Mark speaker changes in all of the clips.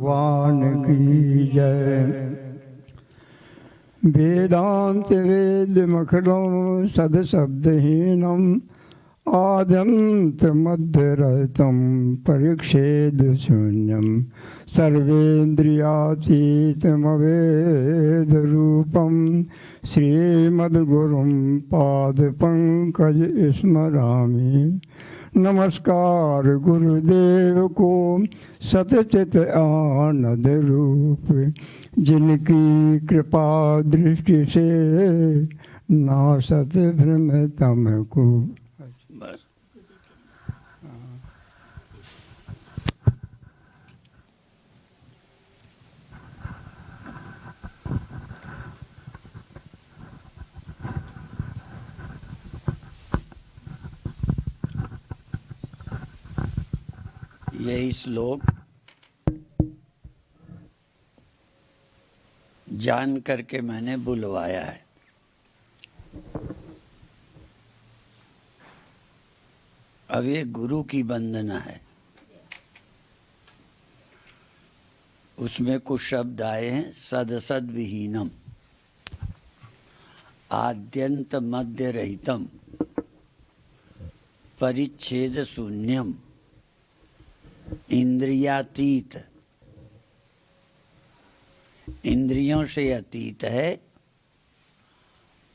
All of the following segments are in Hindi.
Speaker 1: भगवान की जय। वेदांत वेद मखिलम सद शब्दहीनम आद्यंत मध्य रहतम परिक्षेद शून्यम सर्वेन्द्रियातीतमवेद रूपम श्रीमद्गुरुं पाद पंकज स्मरामि। नमस्कार गुरुदेव को सतचित आनंद रूप, जिनकी कृपा दृष्टि से नासत भ्रम तम को।
Speaker 2: बस यही श्लोक जान करके मैंने बुलवाया है। अब ये गुरु की वंदना है। उसमें कुछ शब्द आए हैं, सदसद विहीनम, आद्यंत मध्य रहितम, परिच्छेद शून्यम, इंद्रियातीत, इंद्रियों से अतीत है,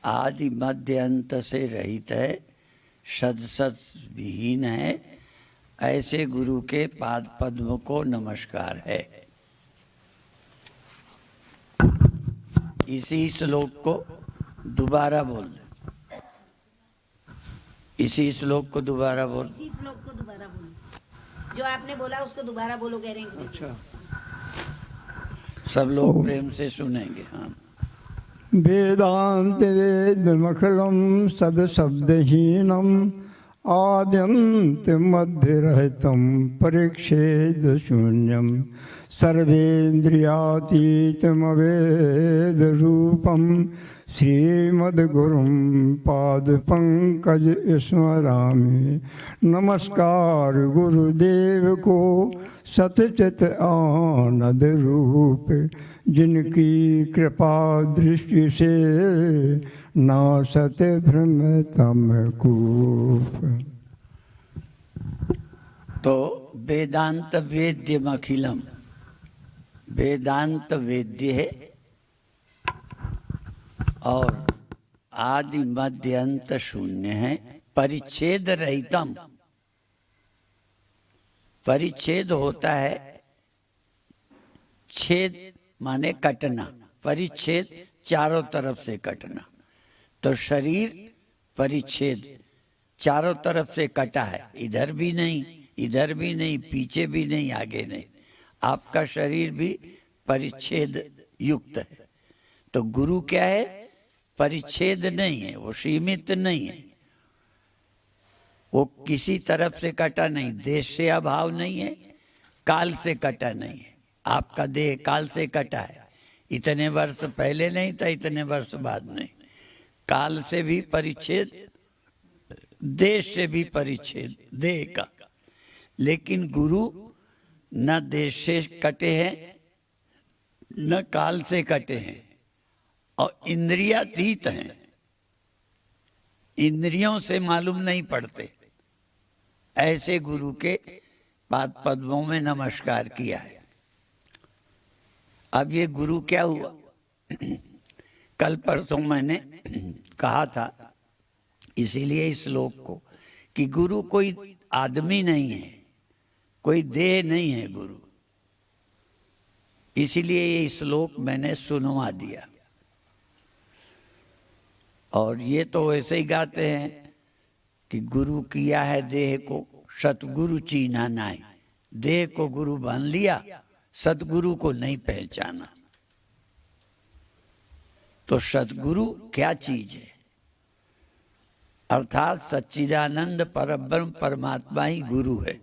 Speaker 2: आदि मध्य अंत से रहित है, सदसद विहीन है। ऐसे गुरु के पाद पद्म को नमस्कार है। इसी श्लोक को दोबारा बोल, इसी श्लोक को दोबारा बोल।
Speaker 3: इसी श्लोक को दोबारा बोलो, जो आपने बोला उसको दोबारा बोलो, कह रहे हैं।
Speaker 2: अच्छा, सब लोग प्रेम से सुनेंगे। हाँ।
Speaker 1: वेदांत वेद मखिलम सद शब्दहीनम आद्यंत मध्य रहतम परिक्षेद शून्यम सर्वेन्द्रियातीतमवेद रूपम श्रीमद्गुरुं पाद पंकज स्मरामि। नमस्कार गुरुदेव को सतचित आनंद रूप, जिनकी कृपा दृष्टि से नासत भ्रम तम कूप।
Speaker 2: तो वेदांत वेद्यम अखिलम, वेदांत वेद्य है और आदि मध्य अंत शून्य है, परिच्छेद रहितम। परिच्छेद होता है, छेद माने कटना, परिच्छेद चारों तरफ से कटना। तो शरीर परिच्छेद चारों तरफ से कटा है, इधर भी नहीं, इधर भी नहीं, पीछे भी नहीं, आगे नहीं। आपका शरीर भी परिच्छेद युक्त है। तो गुरु क्या है? परिच्छेद नहीं है, वो सीमित नहीं है, वो किसी तरफ से कटा नहीं, देश से अभाव नहीं है, काल से कटा नहीं है। आपका देह काल से कटा है, इतने वर्ष पहले नहीं था, इतने वर्ष बाद नहीं। काल से भी परिच्छेद, देश से भी परिच्छेद देह का। लेकिन गुरु न देश से कटे हैं, न काल से कटे हैं, और इंद्रियातीत हैं, इंद्रियों से मालूम नहीं पड़ते। ऐसे गुरु के पाद पद्मों में नमस्कार किया है। अब ये गुरु क्या हुआ? कल परसों मैंने कहा था, इसीलिए इस श्लोक को, कि गुरु कोई आदमी नहीं है, कोई देह नहीं है गुरु। इसीलिए ये श्लोक मैंने सुनवा दिया। और ये तो ऐसे ही गाते हैं कि गुरु किया है देह को, सतगुरु चीन्हा नाई। देह को गुरु मान लिया, सतगुरु को नहीं पहचाना। तो सतगुरु क्या चीज है? अर्थात सच्चिदानंद परब्रह्म परमात्मा ही गुरु है,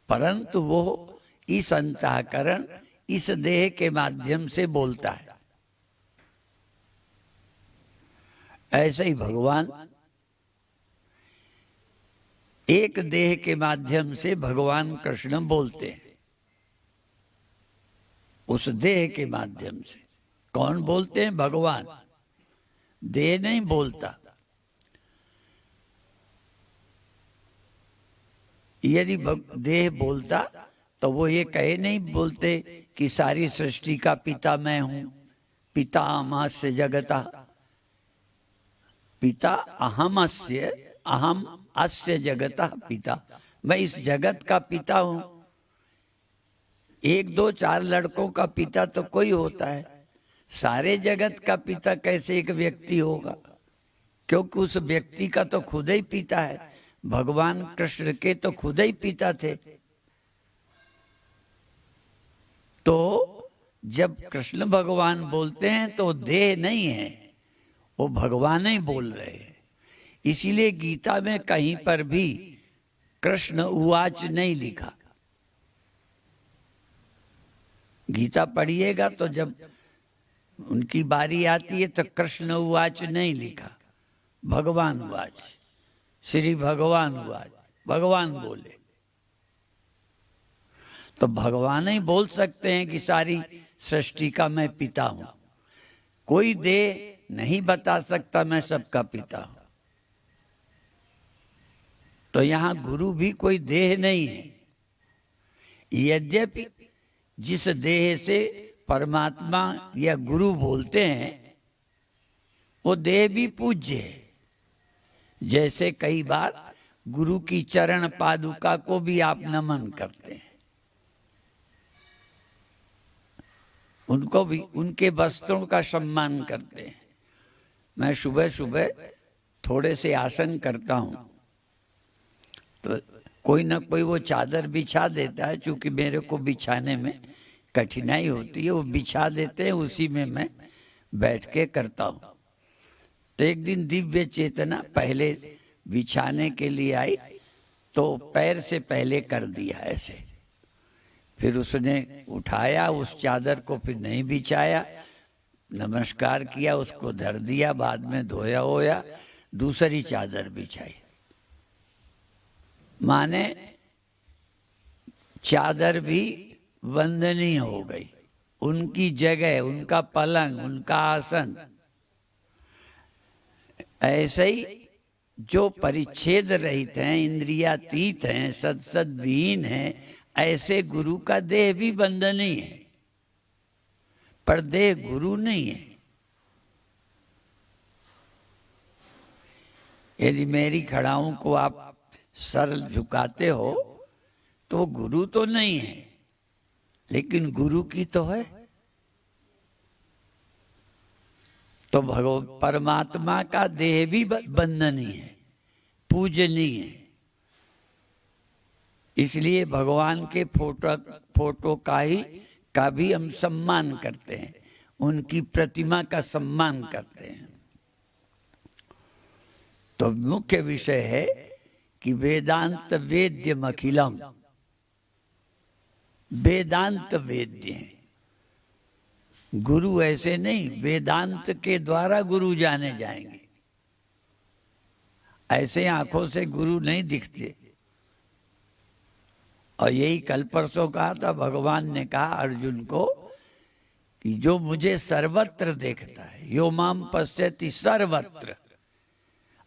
Speaker 2: परंतु वो इस अंतःकरण, इस देह के माध्यम से बोलता है। ऐसे ही भगवान एक देह के माध्यम से भगवान कृष्ण बोलते हैं। उस देह के माध्यम से। कौन बोलते हैं? भगवान। देह नहीं बोलता। यदि देह बोलता तो वो ये कहे नहीं बोलते कि सारी सृष्टि का पिता मैं हूं, पिता अहमस्य जगता, पिता अहम अस्य जगता पिता, मैं इस जगत का पिता हूं। एक दो चार लड़कों का पिता तो कोई होता है, सारे जगत का पिता कैसे एक व्यक्ति होगा? क्योंकि उस व्यक्ति का तो खुद ही पिता है। भगवान कृष्ण के तो खुद ही पिता थे। तो जब कृष्ण भगवान बोलते हैं तो देह नहीं है, वो भगवान ही बोल रहे हैं। इसीलिए गीता में कहीं पर भी कृष्ण उवाच नहीं लिखा। गीता पढ़िएगा तो जब उनकी बारी आती है तो कृष्ण उवाच नहीं लिखा, भगवान उवाच, श्री भगवान उवाच, भगवान बोले। तो भगवान ही बोल सकते हैं कि सारी सृष्टि का मैं पिता हूं। कोई देह नहीं बता सकता मैं सबका पिता हूं। तो यहां गुरु भी कोई देह नहीं है। यद्यपि जिस देह से परमात्मा या गुरु बोलते हैं वो देह भी पूज्य है। जैसे कई बार गुरु की चरण पादुका को भी आप नमन करते हैं, उनको भी उनके वस्त्रों का सम्मान करते हैं। मैं सुबह सुबह थोड़े से आसन करता हूं तो कोई ना कोई वो चादर बिछा देता है। चूंकि मेरे को बिछाने में कठिनाई होती है, वो बिछा देते हैं, उसी में मैं बैठ के करता हूं। तो एक दिन दिव्य चेतना पहले बिछाने के लिए आई तो पैर से पहले कर दिया ऐसे। फिर उसने उठाया उस चादर को, फिर नहीं बिछाया, नमस्कार किया, उसको धर दिया, बाद में धोया होया, दूसरी चादर बिछाई। माने चादर भी वंदनीय हो गई। उनकी जगह, उनका पलंग, उनका आसन। ऐसे ही जो परिच्छेद रहित हैं, इंद्रियातीत हैं, सद विहीन हैं, ऐसे गुरु का देह भी वंदनीय है, पर देह गुरु नहीं है। यदि मेरी खड़ाओं को आप सर झुकाते हो तो वो गुरु तो नहीं है, लेकिन गुरु की तो है। तो परमात्मा का देह भी वंदनीय है, पूजनीय है। इसलिए भगवान के फोटो का भी हम सम्मान करते हैं, उनकी प्रतिमा का सम्मान करते हैं। तो मुख्य विषय है कि वेदांत वेद्यम अखिलम, वेदांत वेद्य हैं। गुरु ऐसे नहीं, वेदांत के द्वारा गुरु जाने जाएंगे। ऐसे आंखों से गुरु नहीं दिखते। और यही कल परसों कहा था, भगवान ने कहा अर्जुन को कि जो मुझे सर्वत्र देखता है, यो माम पश्यति सर्वत्र।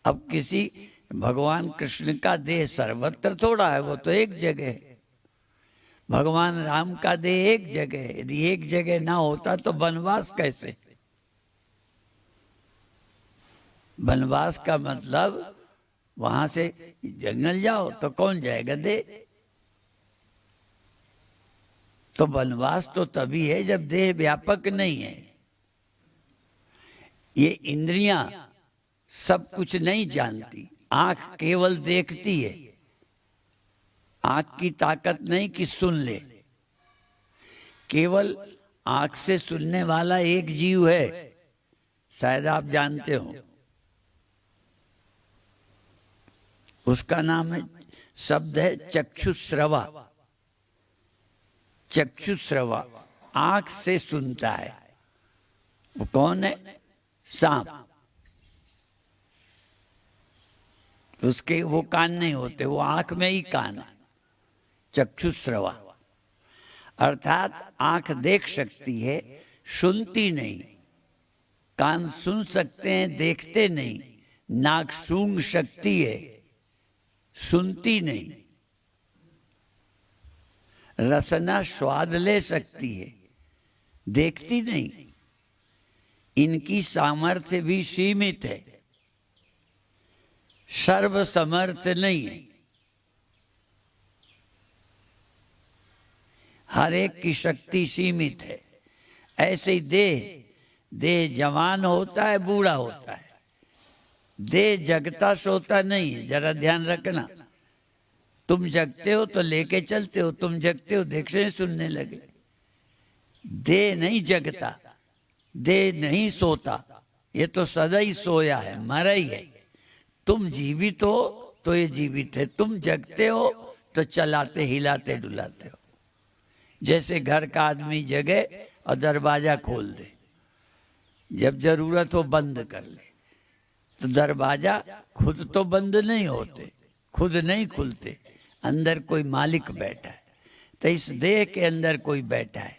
Speaker 2: अब किसी भगवान कृष्ण का देह सर्वत्र थोड़ा है, वो तो एक जगह है। भगवान राम का देह एक जगह है। यदि एक जगह ना होता तो वनवास कैसे? वनवास का मतलब वहां से जंगल जाओ तो कौन जाएगा देह? तो वनवास तो तभी है जब देह व्यापक नहीं है। ये इंद्रियां सब कुछ नहीं जानती, आंख केवल देखती है। आंख की ताकत नहीं कि सुन ले। केवल आंख से सुनने वाला एक जीव है, शायद आप जानते हो, उसका नाम है, शब्द है चक्षुश्रवा। चक्षुश्रवा आंख से सुनता है। वो कौन है? सांप। उसके वो कान नहीं होते, वो आंख में ही कान है, चक्षुश्रवा। अर्थात आंख देख सकती है, सुनती नहीं। कान सुन सकते हैं, देखते नहीं। नाक सूंघ सकती है, सुनती नहीं। रसना स्वाद ले सकती है, देखती नहीं। इनकी सामर्थ्य भी सीमित है, सर्व समर्थ नहीं है। हर एक की शक्ति सीमित है। ऐसे ही देह जवान होता है, बूढ़ा होता है। देह जगता सोता नहीं है, जरा ध्यान रखना। तुम जगते हो तो लेके चलते हो, तुम जगते हो देखने सुनने लगे। देह नहीं जगता, देह नहीं सोता, ये तो सदा ही सोया है, मरा ही है। तुम जीवित हो तो ये जीवित है, तुम जगते हो तो चलाते हिलाते डुलाते हो। जैसे घर का आदमी जगे और दरवाजा खोल दे, जब जरूरत हो बंद कर ले, तो दरवाजा खुद तो बंद नहीं होते, खुद नहीं खुलते, अंदर कोई मालिक बैठा है। तो इस देह के अंदर कोई बैठा है,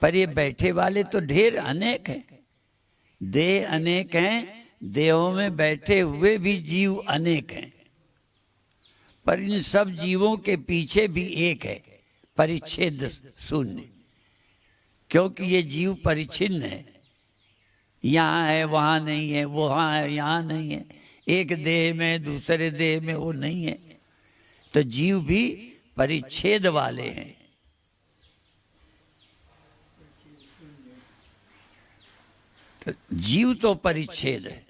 Speaker 2: पर ये बैठे वाले तो ढेर अनेक हैं। देह अनेक हैं, देहों में बैठे हुए भी जीव अनेक हैं, पर इन सब जीवों के पीछे भी एक है, परिच्छेद शून्य। क्योंकि ये जीव परिच्छिन्न है, यहाँ है वहाँ नहीं है, वहाँ है यहाँ नहीं है, एक देह में दूसरे देह में वो नहीं है। तो जीव भी परिच्छेद वाले हैं। तो जीव तो परिच्छेद है,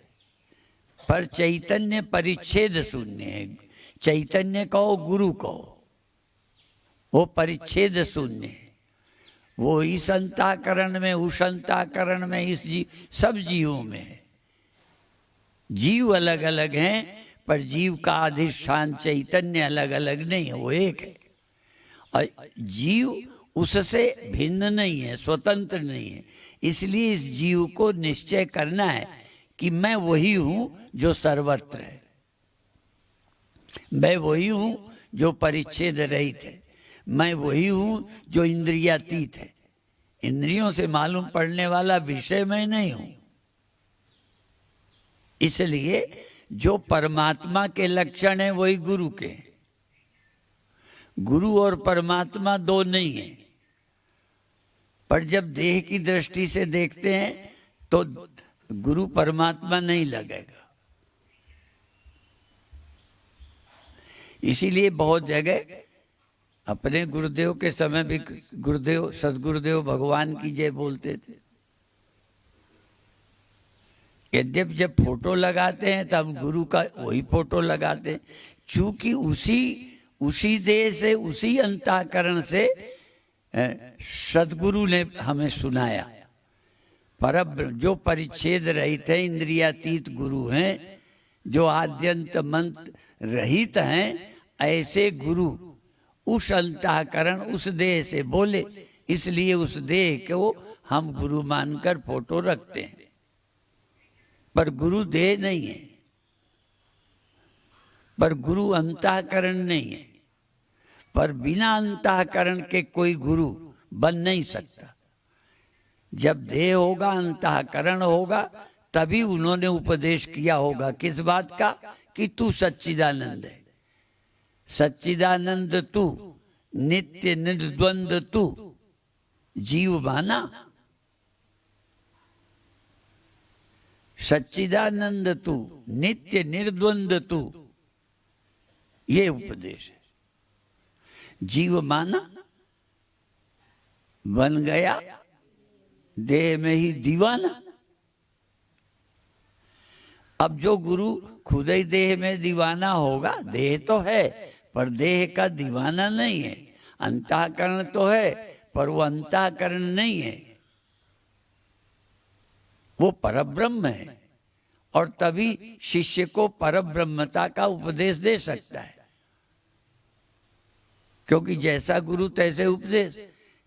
Speaker 2: पर चैतन्य परिच्छेद शून्य है। चैतन्य कहो, गुरु कहो, वो परिच्छेद शून्य है। वो इस अंतःकरण में, उस अंतःकरण में, इस सब जीवों में है। जीव अलग अलग हैं, पर जीव का अधिष्ठान चैतन्य अलग अलग नहीं है, वो एक है। और जीव उससे भिन्न नहीं है, स्वतंत्र नहीं है। इसलिए इस जीव को निश्चय करना है कि मैं वही हूं जो सर्वत्र है, मैं वही हूं जो परिच्छेद रहित है, मैं वही हूं जो इंद्रियातीत है। इंद्रियों से मालूम पड़ने वाला विषय मैं नहीं हूं। इसलिए जो परमात्मा के लक्षण है वही गुरु के। गुरु और परमात्मा दो नहीं है। पर जब देह की दृष्टि से देखते हैं तो गुरु परमात्मा नहीं लगेगा। इसीलिए बहुत जगह अपने गुरुदेव के समय भी गुरुदेव, सदगुरुदेव भगवान की जय बोलते थे। यद्यप जब फोटो लगाते हैं तब गुरु का वही फोटो लगाते हैं, चूंकि उसी देह से, उसी अंतःकरण से सदगुरु ने हमें सुनाया। परब्रह्म जो परिच्छेद रहित है, इंद्रियातीत गुरु हैं, जो आद्यंत मंत्र रहित हैं, ऐसे गुरु उस अंतःकरण, उस देह से बोले। इसलिए उस देह को हम गुरु मानकर फोटो रखते हैं, पर गुरु देह नहीं है, पर गुरु अंतःकरण नहीं है। पर बिना अंतःकरण के कोई गुरु बन नहीं सकता। जब देह होगा, अंतःकरण होगा, तभी उन्होंने उपदेश किया होगा। किस बात का? कि तू सच्चिदानंद है, सच्चिदानंद तू, नित्य निर्द्वंद तू, जीव माना। सच्चिदानंद तू, नित्य निर्द्वंद तू, ये उपदेश है। जीव माना, बन गया देह में ही दीवाना। अब जो गुरु खुद ही देह में दीवाना होगा, देह तो है पर देह का दीवाना नहीं है, अंतःकरण तो है पर वो अंतःकरण नहीं है, वो परब्रह्म है। और तभी शिष्य को परब्रह्मता का उपदेश दे सकता है, क्योंकि जैसा गुरु तैसे उपदेश।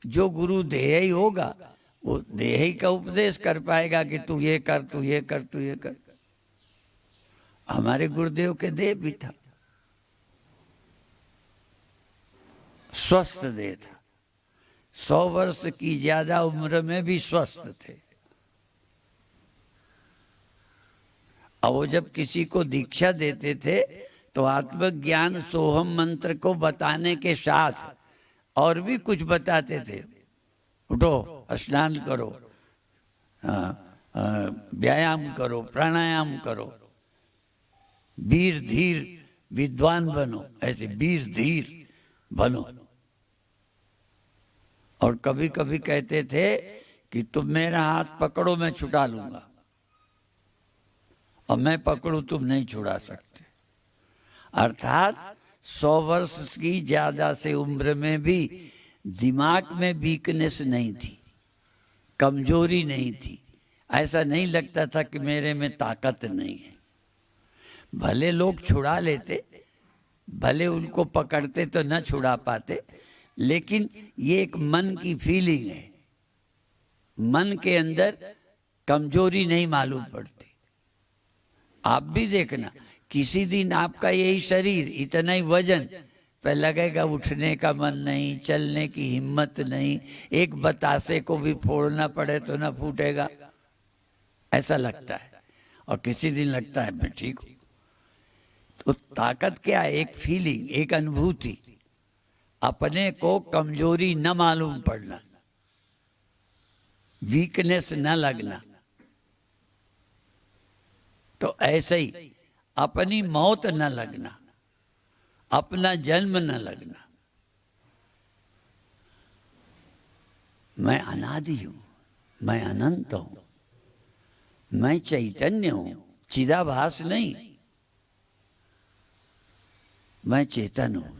Speaker 2: जो गुरु देह ही होगा वो देह ही का उपदेश कर पाएगा कि तू ये कर, तू ये कर, तू ये कर। हमारे गुरुदेव के देह भी था, स्वस्थ देह था, 100 वर्ष की ज्यादा उम्र में भी स्वस्थ थे। और वो जब किसी को दीक्षा देते थे तो आत्मज्ञान सोहम मंत्र को बताने के साथ और भी कुछ बताते थे। उठो, स्नान करो, व्यायाम करो, प्राणायाम करो, वीर धीर विद्वान बनो, ऐसे वीर धीर बनो। और कभी कभी कहते थे कि तुम मेरा हाथ पकड़ो, मैं छुड़ा लूंगा, और मैं पकड़ू, तुम नहीं छुड़ा सकते। अर्थात 100 वर्ष की ज्यादा से उम्र में भी दिमाग में वीकनेस नहीं थी, कमजोरी नहीं थी। ऐसा नहीं लगता था कि मेरे में ताकत नहीं है। भले लोग छुड़ा लेते, भले उनको पकड़ते तो न छुड़ा पाते, लेकिन ये एक मन की फीलिंग है। मन के अंदर कमजोरी नहीं मालूम पड़ती। आप भी देखना, किसी दिन आपका यही शरीर, इतना ही वजन, पर लगेगा उठने का मन नहीं, चलने की हिम्मत नहीं, एक बतासे को भी फोड़ना पड़े तो ना फूटेगा, ऐसा लगता है। और किसी दिन लगता है मैं ठीक हूं। तो ताकत क्या है? एक फीलिंग, एक अनुभूति, अपने को कमजोरी न मालूम पड़ना, वीकनेस न लगना। तो ऐसे ही अपनी मौत न लगना, अपना जन्म न लगना। मैं अनादि हूं, मैं अनंत हूं, मैं चैतन्य हूं, चिदाभास नहीं, मैं चेतन हूं।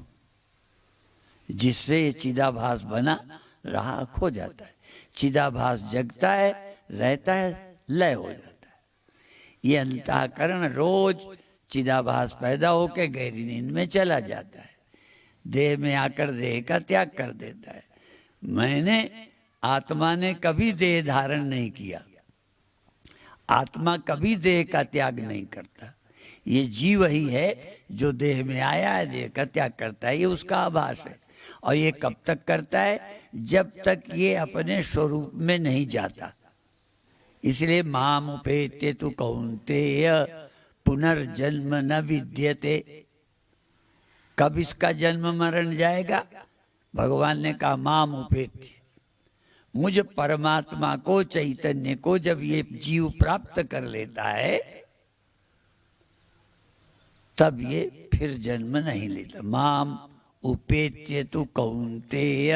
Speaker 2: जिससे ये चिदाभास बना रहा खो जाता है। चिदाभास जगता है, रहता है, लय हो जाता है। ये अंतःकरण रोज चिदाभास पैदा होकर गहरी नींद में चला जाता है, देह में आकर देह का त्याग कर देता है। आत्मा ने कभी देह धारण नहीं किया, आत्मा कभी देह का त्याग नहीं करता। ये जीव ही है जो देह में आया है, देह का त्याग करता है, ये उसका आभास है। और ये कब तक करता है? जब तक ये अपने स्वरूप में नहीं जाता। इसलिए माम उपेत्य तु कौन्तेय पुनर्जन्म न विद्यते। कब इसका जन्म मरण जाएगा? भगवान ने कहा माम उपेत्य, मुझ परमात्मा को, चैतन्य को जब ये जीव प्राप्त कर लेता है तब ये फिर जन्म नहीं लेता। माम उपेत्य तु कौन्तेय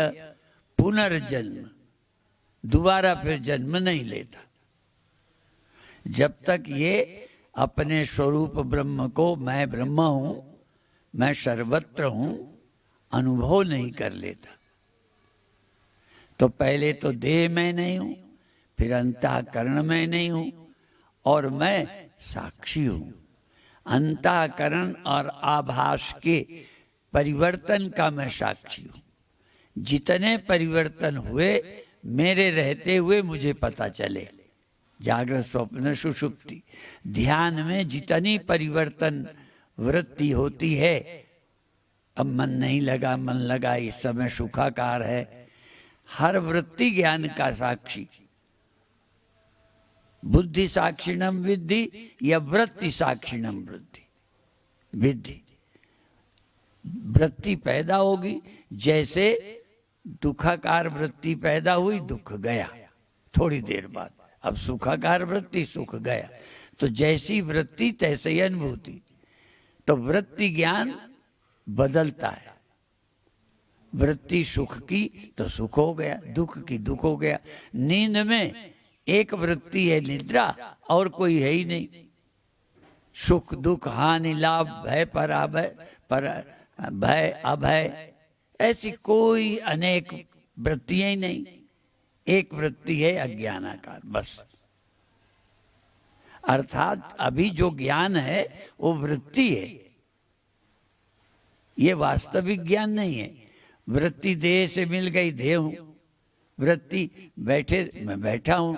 Speaker 2: पुनर्जन्म, दोबारा फिर जन्म नहीं लेता। जब तक ये अपने स्वरूप ब्रह्म को, मैं ब्रह्म हूं, मैं सर्वत्र हूं, अनुभव नहीं कर लेता। तो पहले तो देह में नहीं हूं, फिर अंतःकरण में नहीं हूं, और मैं साक्षी हूं। अंतःकरण और आभास के परिवर्तन का मैं साक्षी हूं। जितने परिवर्तन हुए मेरे रहते हुए मुझे पता चले, जागृत स्वप्न सुषुप्ति ध्यान में जितनी परिवर्तन वृत्ति होती है, अब मन नहीं लगा, मन लगा, इस समय सुखाकार है, हर वृत्ति ज्ञान का साक्षी। बुद्धि साक्षिणम विद्धि या वृत्ति साक्षिणम विद्धि। वृत्ति पैदा होगी, जैसे दुखाकार वृत्ति पैदा हुई, दुख गया थोड़ी देर बाद, अब सुखाकार वृत्ति, सुख गया। तो जैसी वृत्ति तैसे ही अनुभूति। तो वृत्ति ज्ञान बदलता है। वृत्ति सुख की तो सुख हो गया, दुख की दुख हो गया। नींद में एक वृत्ति है निद्रा, और कोई है ही नहीं। सुख दुख हानि लाभ भय पराभय, पर भय अभय, ऐसी कोई अनेक वृत्तियां ही नहीं। एक वृत्ति है अज्ञानाकार, बस। अर्थात अभी जो ज्ञान है वो वृत्ति है, ये वास्तविक ज्ञान नहीं है। वृत्ति देह से मिल गई, देह हूं। वृत्ति बैठे, मैं बैठा हूं,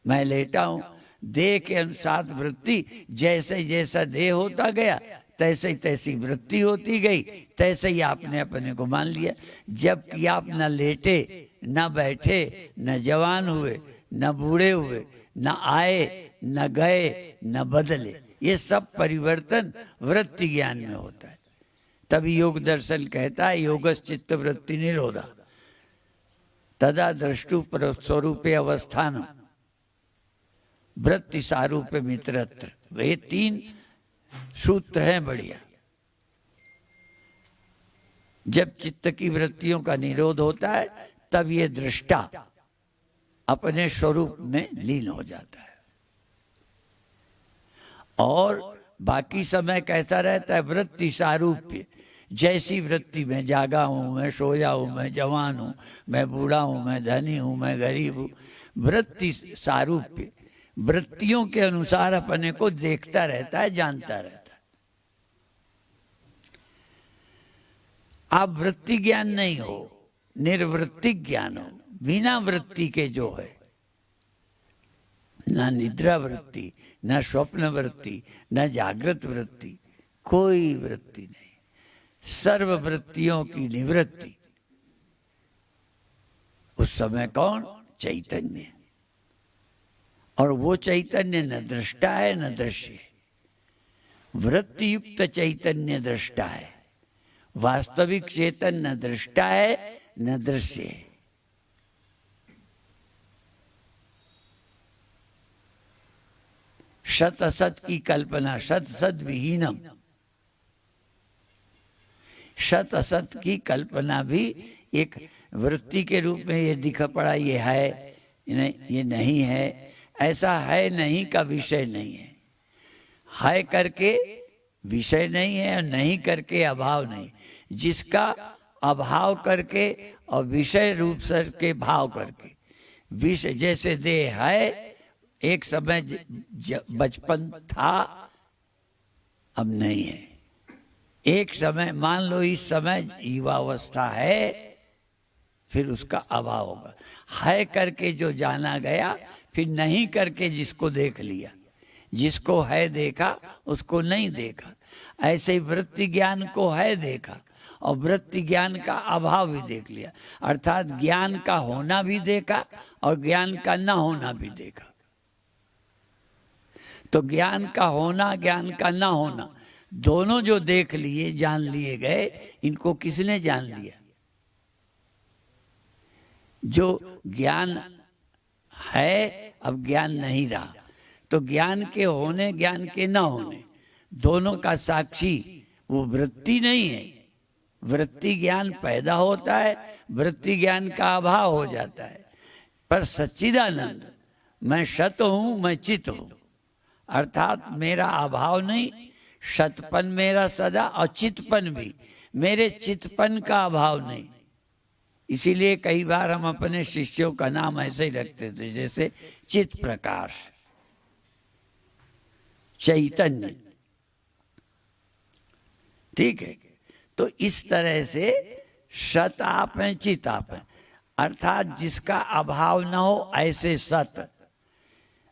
Speaker 2: मैं लेटा हूं। देह के अनुसार वृत्ति, जैसे जैसा देह होता गया तैसे तैसी वृत्ति होती गई, तैसे ही आपने अपने को मान लिया। जबकि आप न लेटे न बैठे, न जवान हुए, न बूढ़े हुए, न आए, न गए, न बदले। ये सब परिवर्तन वृत्ति ज्ञान में होता है। तभी योग दर्शन कहता है योगस् चित्त वृत्ति निरोधा तदा द्रष्टु स्वरूपे अवस्थान वृत्ति सारूप्य मित्रत्र। वे 3 सूत्र हैं बढ़िया। जब चित्त की वृत्तियों का निरोध होता है तब ये दृष्टा अपने स्वरूप में लीन हो जाता है। और बाकी समय कैसा रहता है? वृत्ति सारूप्य। जैसी वृत्ति में जागा हूं, मैं सोया हूं, मैं जवान हूं, मैं बूढ़ा हूं, मैं धनी हूं, मैं गरीब हूं, वृत्ति सारूप्य। वृत्तियों के अनुसार अपने को देखता रहता है, जानता रहता है। आप वृत्ति ज्ञान नहीं हो, निर्वृत्तिक ज्ञान हो, बिना वृत्ति के जो है, ना निद्रा वृत्ति, ना स्वप्न वृत्ति, ना जागृत वृत्ति, कोई वृत्ति नहीं। सर्व वृत्तियों की निवृत्ति। उस समय कौन? चैतन्य। और वो चैतन्य न दृष्टा है न दृश्य है। वृत्ति युक्त चैतन्य दृष्टा है, वास्तविक चेतन न दृष्टा है न दृश्य है। सत असत की कल्पना, सत सत विहीनम। सत असत की कल्पना भी एक वृत्ति के रूप में ये दिखा पड़ा, ये है ये नहीं है, ऐसा है नहीं का विषय नहीं है। है करके विषय नहीं है और नहीं करके अभाव नहीं। जिसका अभाव करके और विषय रूप से के भाव करके, विषय जैसे देह है, एक समय बचपन था, अब नहीं है। एक समय मान लो इस समय युवावस्था है, फिर उसका अभाव होगा। है करके जो जाना गया, फिर नहीं करके जिसको देख लिया। जिसको है देखा उसको नहीं देखा। ऐसे ही वृत्ति ज्ञान को है देखा और वृत्ति ज्ञान का अभाव भी देख लिया। अर्थात ज्ञान का होना भी देखा और ज्ञान का न होना भी देखा। तो ज्ञान का होना, ज्ञान का न होना, दोनों जो देख लिए, जान लिए गए, इनको किसने जान लिया? जो ज्ञान है अब ज्ञान नहीं रहा, तो ज्ञान के होने, ज्ञान के न होने, दोनों का साक्षी वो वृत्ति नहीं है। वृत्ति ज्ञान पैदा होता है, वृत्ति ज्ञान का अभाव हो जाता है। पर सच्चिदानंद, मैं सत हूं, मैं चित हूं, अर्थात मेरा अभाव नहीं, सतपन मेरा सदा और चितपन भी, मेरे चितपन का अभाव नहीं। इसीलिए कई बार हम अपने शिष्यों का नाम ऐसे ही रखते थे, जैसे चित प्रकाश, चैतन्य। ठीक है, तो इस तरह से सत आप हैं, चित आप हैं, अर्थात जिसका अभाव न हो ऐसे सत।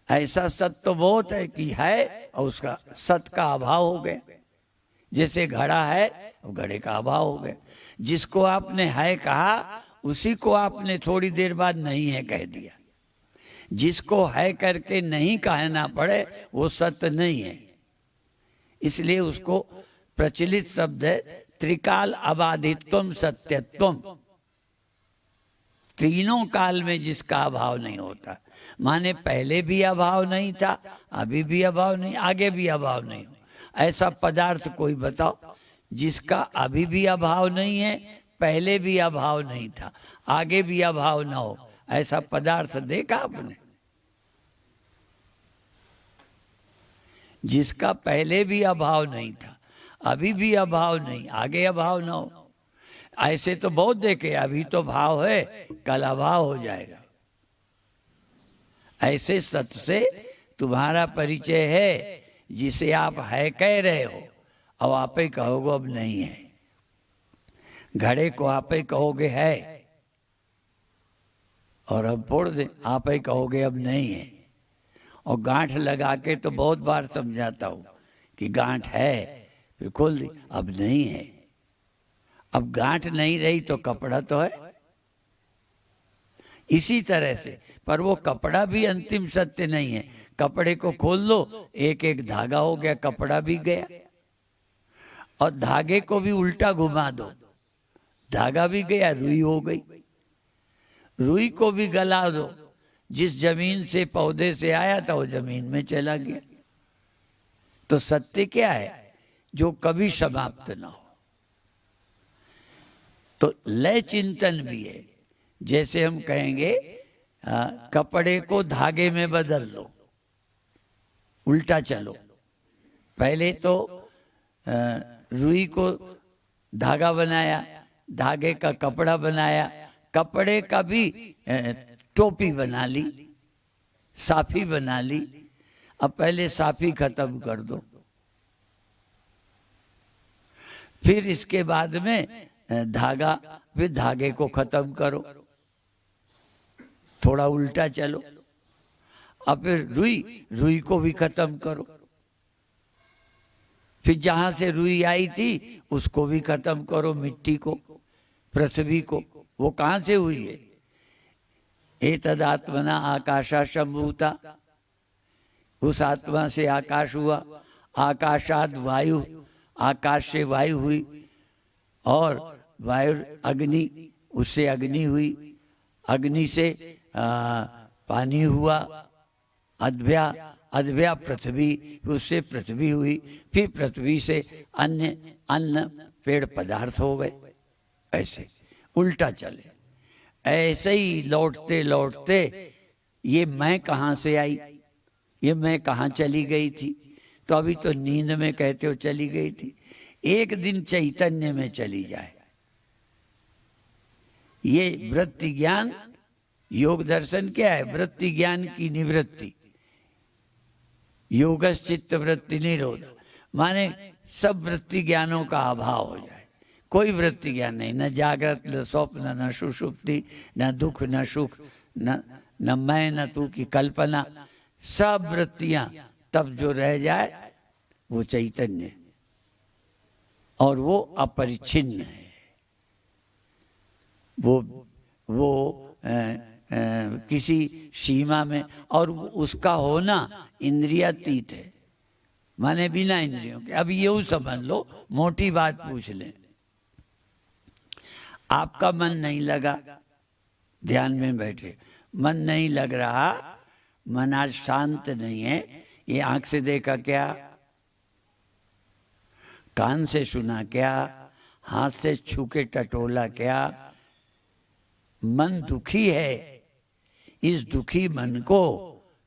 Speaker 2: ऐसा सत तो बहुत है कि है और उसका सत का अभाव हो गया। जैसे घड़ा है और घड़े का अभाव हो गया। जिसको आपने है कहा, उसी को आपने थोड़ी देर बाद नहीं है कह दिया। जिसको है करके नहीं कहना पड़े, वो सत्य नहीं है। इसलिए उसको प्रचलित शब्द है त्रिकाल अबाधित्वम सत्यत्वम। तीनों काल में जिसका अभाव नहीं होता, माने पहले भी अभाव नहीं था, अभी भी अभाव नहीं, आगे भी अभाव नहीं हो। ऐसा पदार्थ कोई बताओ जिसका अभी भी अभाव नहीं है, पहले भी अभाव नहीं था, आगे भी अभाव ना हो। ऐसा पदार्थ देखा आपने? जिसका पहले भी अभाव नहीं था, अभी भी अभाव नहीं, आगे अभाव ना हो। ऐसे तो बहुत देखे, अभी तो भाव है, कल अभाव हो जाएगा। ऐसे सत्य से तुम्हारा परिचय है, जिसे आप है कह रहे हो, अब आप ही कहोगे अब नहीं है। घड़े को आप ही कहोगे है, और अब फोड़ दे, आप ही कहोगे अब नहीं है। और गांठ लगा के तो बहुत बार समझाता हूं कि गांठ है, फिर खोल दी, अब नहीं है। अब गांठ नहीं रही तो कपड़ा तो है। इसी तरह से, पर वो कपड़ा भी अंतिम सत्य नहीं है। कपड़े को खोल लो, एक एक धागा हो गया, कपड़ा भी गया। और धागे को भी उल्टा घुमा दो, धागा भी गया, रुई हो गई। रुई को भी गला दो, जिस जमीन से पौधे से आया था वो जमीन में चला गया। तो सत्य क्या है? जो कभी समाप्त ना हो। तो लय चिंतन भी है। जैसे हम कहेंगे कपड़े को धागे में बदल दो, उल्टा चलो। पहले तो रुई को धागा बनाया, धागे का कपड़ा बनाया, कपड़े का भी टोपी बना ली, साफी बना ली। अब पहले साफी खत्म कर दो, फिर इसके बाद में धागा, फिर धागे को खत्म करो, थोड़ा उल्टा चलो। अब फिर रुई को भी खत्म करो, फिर जहां से रुई आई थी उसको भी खत्म करो, मिट्टी को, पृथ्वी को। वो कहां से हुई है? एतदात्मना आकाशा संभूता, उस आत्मा से आकाश हुआ। आकाशाद वायु, आकाश से वायु हुई, और वायु अग्नि, उससे अग्नि हुई, अग्नि से पानी हुआ, अद्भ्या, अद्भ्या पृथ्वी, उससे पृथ्वी हुई, फिर पृथ्वी से अन्न पेड़ पदार्थ हो गए। ऐसे उल्टा चले। ऐसे ही लौटते लौटते ये मैं कहाँ से आई, ये मैं कहाँ चली गई थी? तो अभी तो नींद में कहते हो चली गई थी, एक दिन चैतन्य में चली जाए। ये वृत्ति ज्ञान, योग दर्शन क्या है? वृत्ति ज्ञान की निवृत्ति। योगश्चित्त वृत्ति निरोध, माने सब वृत्ति ज्ञानों का अभाव हो जाए। कोई वृत्ति ज्ञान नहीं, न जागृत, न स्वप्न, न सुषुप्ति, न दुख, न सुख, न मैं, न तू की कल्पना। सब वृत्तियां तब जो रह जाए वो चैतन्य, और वो अपरिच्छिन्न है। वो किसी सीमा में, और उसका होना इंद्रियातीत है, माने बिना इंद्रियों के। अब यूं समझ लो, मोटी बात पूछ लें, आपका मन नहीं लगा, ध्यान में बैठे, मन नहीं लग रहा, मन आज शांत नहीं है। ये आंख से देखा क्या, कान से सुना क्या, हाथ से छू के टटोला क्या? मन दुखी है, इस दुखी मन को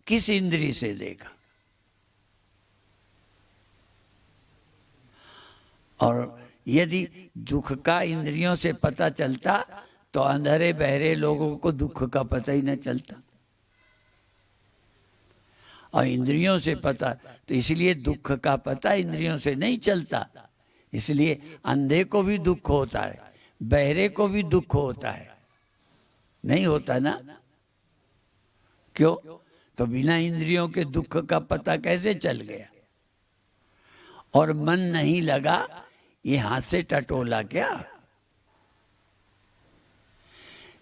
Speaker 2: किस इंद्री से देखा? और यदि दुख का इंद्रियों से पता चलता तो अंधेरे बहरे लोगों को दुख का पता ही न चलता। और इंद्रियों से पता, तो इसलिए दुख का पता इंद्रियों से नहीं चलता। इसलिए अंधे को भी दुख होता है, बहरे को भी दुख होता है, नहीं होता ना? क्यों? तो बिना इंद्रियों के दुख का पता कैसे चल गया? और मन नहीं लगा, ये हाथ से टटोला क्या?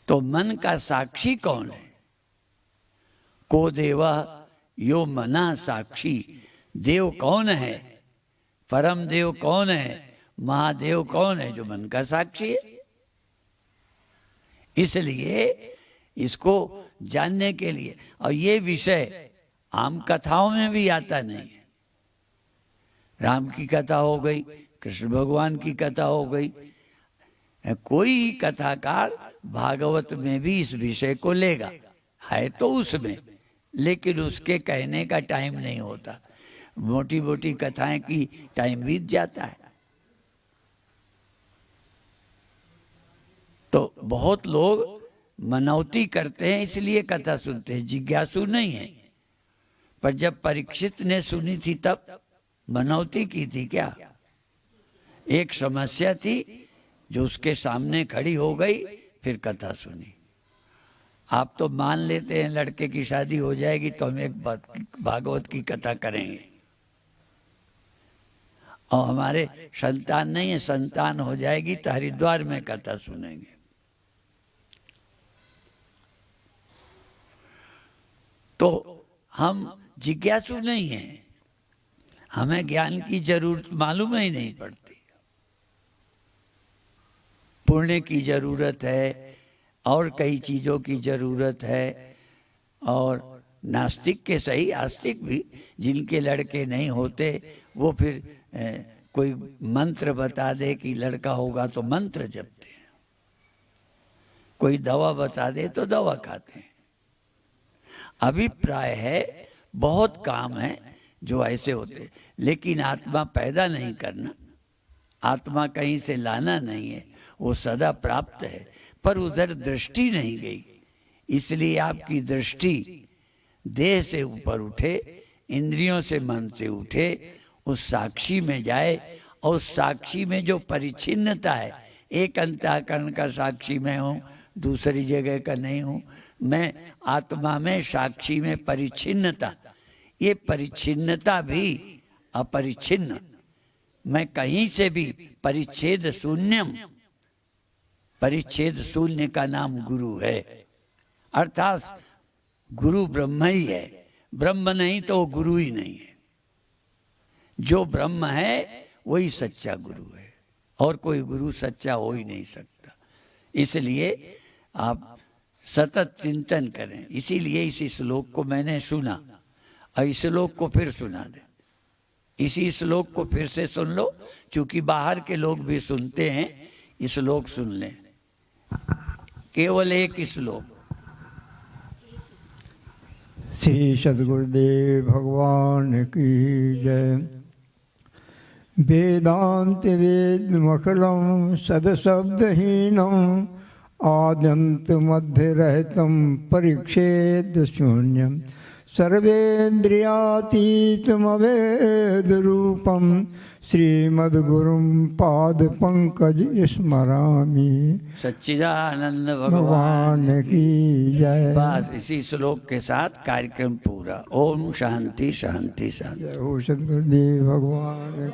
Speaker 2: तो मन का साक्षी कौन है? को देवा यो मना साक्षी। देव कौन है? परम देव कौन है? महादेव कौन है? जो मन का साक्षी है। इसलिए इसको जानने के लिए, और ये विषय आम कथाओं में भी आता नहीं है। राम की कथा हो गई, कृष्ण भगवान की कथा हो गई, कोई कथाकार भागवत में भी इस विषय को लेगा, है तो उसमें, लेकिन उसके कहने का टाइम नहीं होता। मोटी मोटी कथाएं की टाइम बीत जाता है। तो बहुत लोग मनौती करते हैं, इसलिए कथा सुनते हैं, जिज्ञासु नहीं है। पर जब परीक्षित ने सुनी थी तब मनौती की थी क्या? एक समस्या थी जो उसके सामने खड़ी हो गई, फिर कथा सुनी। आप तो मान लेते हैं लड़के की शादी हो जाएगी तो हम एक भागवत की कथा करेंगे, और हमारे संतान नहीं है, संतान हो जाएगी तो हरिद्वार में कथा सुनेंगे। तो हम जिज्ञासु नहीं हैं, हमें ज्ञान की जरूरत मालूम ही नहीं पड़ती। पुण्य की जरूरत है और कई चीजों की जरूरत है। और नास्तिक के सही, आस्तिक भी, जिनके लड़के नहीं होते वो फिर कोई मंत्र बता दे कि लड़का होगा तो मंत्र जपते हैं, कोई दवा बता दे तो दवा खाते हैं। अभिप्राय है, बहुत काम है जो ऐसे होते, लेकिन आत्मा पैदा नहीं करना, आत्मा कहीं से लाना नहीं है, वो सदा प्राप्त है, पर उधर दृष्टि नहीं गई। इसलिए आपकी दृष्टि देह से ऊपर उठे, इंद्रियों से, मन से उठे, उस साक्षी में जाए, और उस साक्षी में जो परिच्छिन्नता है, एक अंतःकरण का साक्षी मैं हूँ, दूसरी जगह का नहीं हूँ, मैं आत्मा में, साक्षी में परिच्छिन्नता, ये परिच्छिन्नता भी अपरिच्छिन्न, मैं कहीं से भी परिच्छेद शून्यम, परिच्छेद शून्य का नाम गुरु है। अर्थात गुरु ब्रह्म ही है, ब्रह्म नहीं तो गुरु ही नहीं है। जो ब्रह्म है वही सच्चा गुरु है, और कोई गुरु सच्चा हो ही नहीं सकता। इसलिए आप सतत चिंतन करें। इसीलिए इस श्लोक को मैंने सुना, और इस श्लोक को फिर सुना दे, इसी श्लोक को फिर से सुन लो, क्योंकि बाहर के लोग भी सुनते हैं, इस श्लोक सुन लें, केवल एक श्लोक।
Speaker 1: श्री सद्गुरुदेव भगवान की जय। वेदांत वेदमखिलम सदशब्दहीनम आद्यंत मध्य रहतम परिच्छेद शून्यम सर्वेन्द्रियातीतमवेद रूपम श्रीमद्गुरुं पाद पंकज स्मरामि।
Speaker 2: सच्चिदानंद
Speaker 1: भगवान की जय।
Speaker 2: बस इसी श्लोक के साथ कार्यक्रम पूरा। ओम शांति शांति शांति।
Speaker 1: जय हो सद्गुरुदेव भगवान।